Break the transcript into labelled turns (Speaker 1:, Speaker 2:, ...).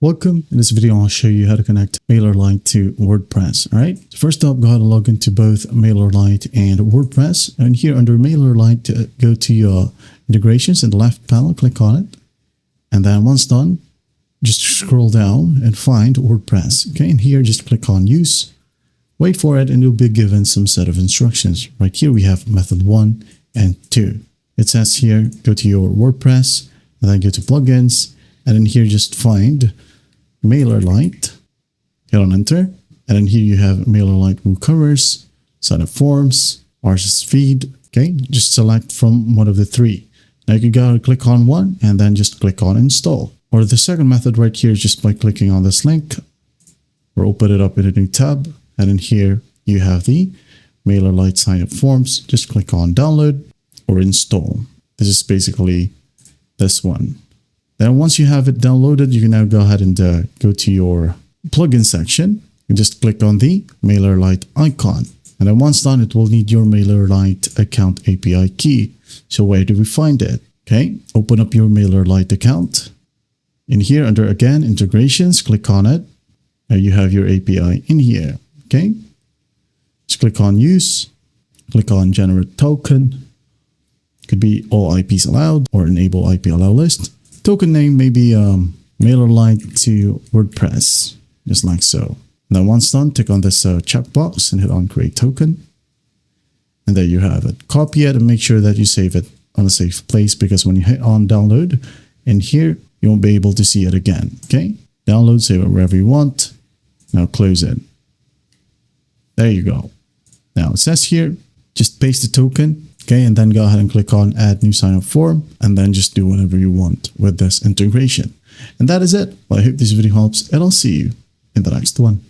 Speaker 1: Welcome. In this video, I'll show you how to connect MailerLite to WordPress. All right. So first up, go ahead and log into both MailerLite and WordPress. And here under MailerLite, go to your integrations in the left panel, click on it. And then once done, just scroll down and find WordPress. Okay. And here, just click on use, wait for it, and you'll be given some set of instructions. Right here, we have method 1 and 2. It says here, go to your WordPress and then go to plugins. And then here, just find MailerLite, hit on enter, and then here you have MailerLite WooCommerce, sign up forms, RSS feed. Okay, just select from one of the three. Now you can go and click on one and then just click on install. Or the second method right here is just by clicking on this link or open it up in a new tab. And in here you have the MailerLite sign up forms. Just click on download or install. This is basically this one. Then once you have it downloaded, you can now go ahead and go to your plugin section and just click on the MailerLite icon. And then once done, it will need your MailerLite account API key. So where do we find it? Okay, open up your MailerLite account. In here under again, integrations, click on it. Now you have your API in here. Okay, just click on use, click on generate token. Could be all IPs allowed or enable IP allow list. Token name may be MailerLite to WordPress, just like so. Now once done, tick on this checkbox and hit on create token. And there you have it. Copy it and make sure that you save it on a safe place, because when you hit on download in here, you won't be able to see it again. Okay, download, save it wherever you want. Now close it. There you go. Now it says here, just paste the token. Okay, and then go ahead and click on add new sign up form, and then just do whatever you want with this integration. And that is it. Well, I hope this video helps, and I'll see you in the next one.